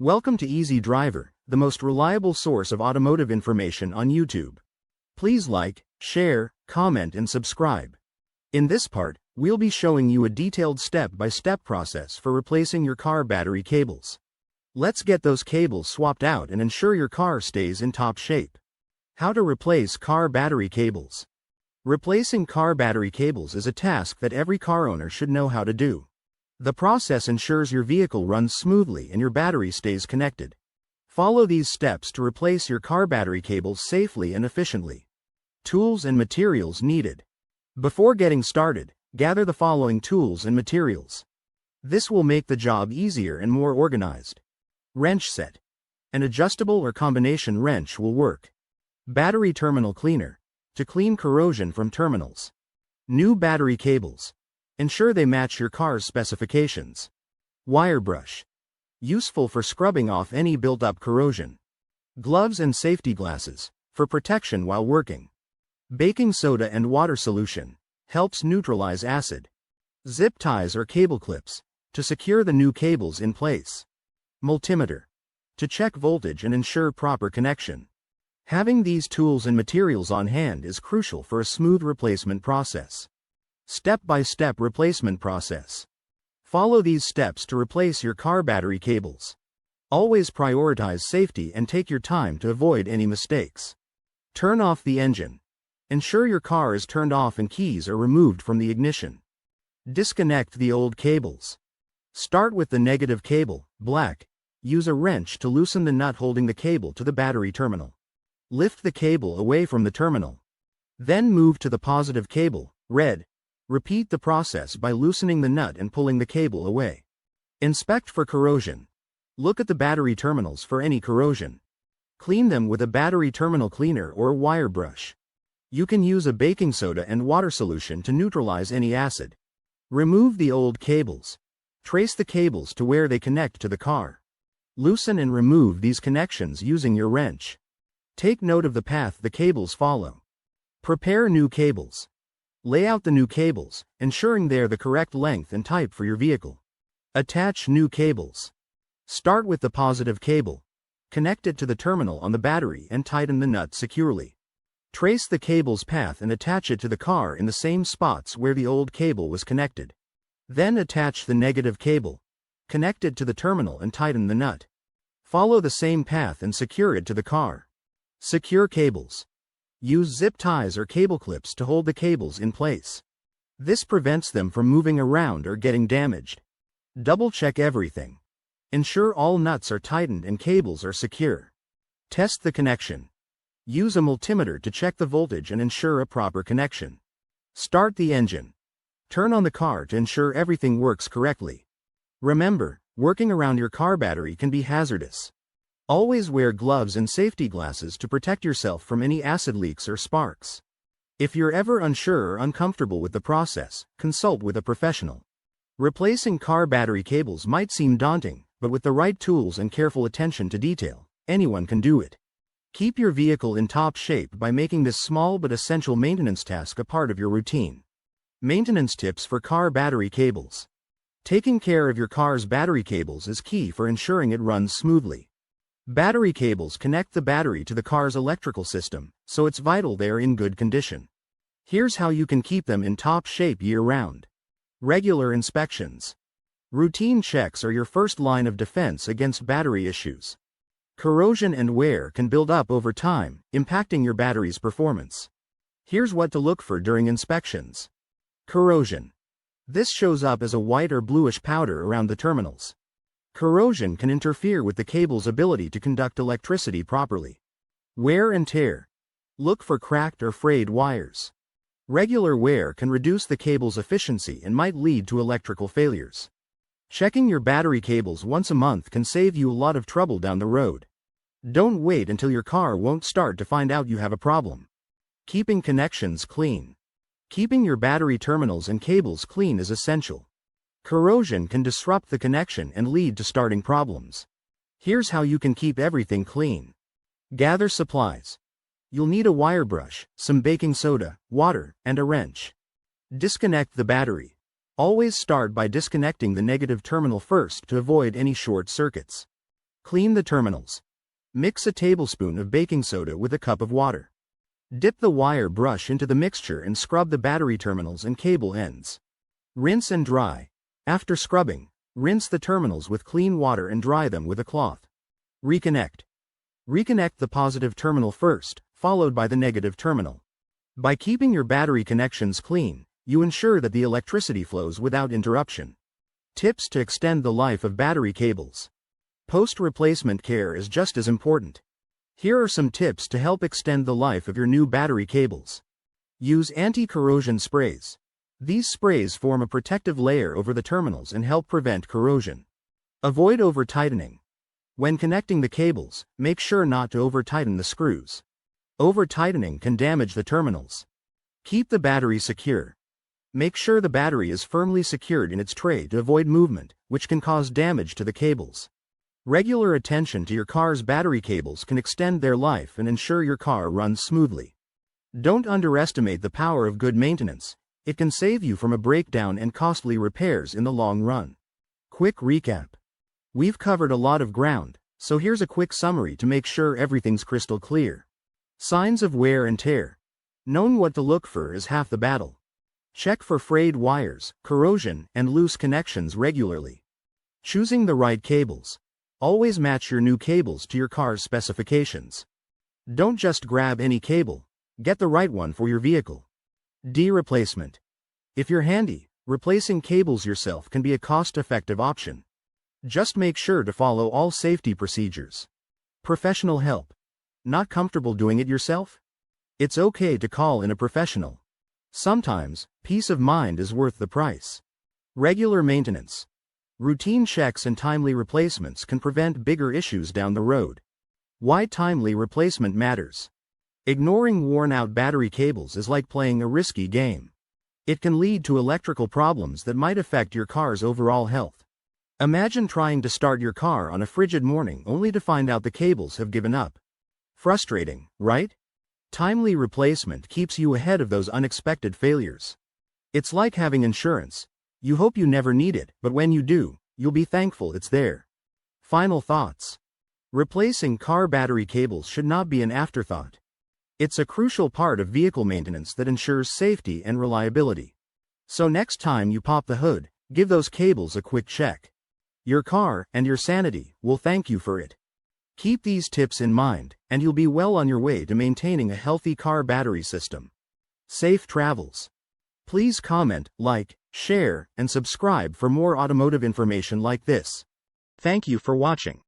Welcome to Easy Driver, the most reliable source of automotive information on YouTube. Please like, share, comment and subscribe. In this part, we'll be showing you a detailed step-by-step process for replacing your car battery cables. Let's get those cables swapped out and ensure your car stays in top shape. How to replace car battery cables. Replacing car battery cables is a task that every car owner should know how to do. The process ensures your vehicle runs smoothly and your battery stays connected. Follow these steps to replace your car battery cables safely and efficiently. Tools and materials needed. Before getting started, gather the following tools and materials. This will make the job easier and more organized. Wrench set. An adjustable or combination wrench will work. Battery terminal cleaner. To clean corrosion from terminals. New battery cables. Ensure they match your car's specifications. Wire brush. Useful for scrubbing off any built-up corrosion. Gloves and safety glasses, for protection while working. Baking soda and water solution, helps neutralize acid. Zip ties or cable clips, to secure the new cables in place. Multimeter. To check voltage and ensure proper connection. Having these tools and materials on hand is crucial for a smooth replacement process. Step-by-step replacement process. Follow these steps to replace your car battery cables. Always prioritize safety and take your time to avoid any mistakes. Turn off the engine. Ensure your car is turned off and keys are removed from the ignition. Disconnect the old cables. Start with the negative cable, black. Use a wrench to loosen the nut holding the cable to the battery terminal. Lift the cable away from the terminal. Then move to the positive cable, red. Repeat the process by loosening the nut and pulling the cable away. Inspect for corrosion. Look at the battery terminals for any corrosion. Clean them with a battery terminal cleaner or wire brush. You can use a baking soda and water solution to neutralize any acid. Remove the old cables. Trace the cables to where they connect to the car. Loosen and remove these connections using your wrench. Take note of the path the cables follow. Prepare new cables. Lay out the new cables, ensuring they're the correct length and type for your vehicle. Attach new cables. Start with the positive cable. Connect it to the terminal on the battery and tighten the nut securely. Trace the cable's path and attach it to the car in the same spots where the old cable was connected. Then attach the negative cable. Connect it to the terminal and tighten the nut. Follow the same path and secure it to the car. Secure cables. Use zip ties or cable clips to hold the cables in place. This prevents them from moving around or getting damaged. Double-check everything. Ensure all nuts are tightened and cables are secure. Test the connection. Use a multimeter to check the voltage and ensure a proper connection. Start the engine. Turn on the car to ensure everything works correctly. Remember, working around your car battery can be hazardous. Always wear gloves and safety glasses to protect yourself from any acid leaks or sparks. If you're ever unsure or uncomfortable with the process, consult with a professional. Replacing car battery cables might seem daunting, but with the right tools and careful attention to detail, anyone can do it. Keep your vehicle in top shape by making this small but essential maintenance task a part of your routine. Maintenance tips for car battery cables. Taking care of your car's battery cables is key for ensuring it runs smoothly. Battery cables connect the battery to the car's electrical system, so it's vital they are in good condition. Here's how you can keep them in top shape year-round. Regular inspections. Routine checks are your first line of defense against battery issues. Corrosion and wear can build up over time, impacting your battery's performance. Here's what to look for during inspections. Corrosion. This shows up as a white or bluish powder around the terminals. Corrosion can interfere with the cable's ability to conduct electricity properly. Wear and tear. Look for cracked or frayed wires. Regular wear can reduce the cable's efficiency and might lead to electrical failures. Checking your battery cables once a month can save you a lot of trouble down the road. Don't wait until your car won't start to find out you have a problem. Keeping connections clean. Keeping your battery terminals and cables clean is essential. Corrosion can disrupt the connection and lead to starting problems. Here's how you can keep everything clean. Gather supplies. You'll need a wire brush, some baking soda, water, and a wrench. Disconnect the battery. Always start by disconnecting the negative terminal first to avoid any short circuits. Clean the terminals. Mix a tablespoon of baking soda with a cup of water. Dip the wire brush into the mixture and scrub the battery terminals and cable ends. Rinse and dry. After scrubbing, rinse the terminals with clean water and dry them with a cloth. Reconnect. Reconnect the positive terminal first, followed by the negative terminal. By keeping your battery connections clean, you ensure that the electricity flows without interruption. Tips to extend the life of battery cables. Post-replacement care is just as important. Here are some tips to help extend the life of your new battery cables. Use anti-corrosion sprays. These sprays form a protective layer over the terminals and help prevent corrosion. Avoid over-tightening. When connecting the cables, make sure not to over-tighten the screws. Over-tightening can damage the terminals. Keep the battery secure. Make sure the battery is firmly secured in its tray to avoid movement, which can cause damage to the cables. Regular attention to your car's battery cables can extend their life and ensure your car runs smoothly. Don't underestimate the power of good maintenance. It can save you from a breakdown and costly repairs in the long run. Quick recap. We've covered a lot of ground, so here's a quick summary to make sure everything's crystal clear. Signs of wear and tear. Knowing what to look for is half the battle. Check for frayed wires, corrosion, and loose connections regularly. Choosing the right cables. Always match your new cables to your car's specifications. Don't just grab any cable. Get the right one for your vehicle. Replacement. If you're handy, replacing cables yourself can be a cost-effective option. Just make sure to follow all safety procedures. Professional help. Not comfortable doing it yourself? It's okay to call in a professional. Sometimes, peace of mind is worth the price. Regular maintenance. Routine checks and timely replacements can prevent bigger issues down the road. Why timely replacement matters. Ignoring worn-out battery cables is like playing a risky game. It can lead to electrical problems that might affect your car's overall health. Imagine trying to start your car on a frigid morning only to find out the cables have given up. Frustrating, right? Timely replacement keeps you ahead of those unexpected failures. It's like having insurance. You hope you never need it, but when you do, you'll be thankful it's there. Final thoughts. Replacing car battery cables should not be an afterthought. It's a crucial part of vehicle maintenance that ensures safety and reliability. So next time you pop the hood, give those cables a quick check. Your car and your sanity will thank you for it. Keep these tips in mind, and you'll be well on your way to maintaining a healthy car battery system. Safe travels. Please comment, like, share, and subscribe for more automotive information like this. Thank you for watching.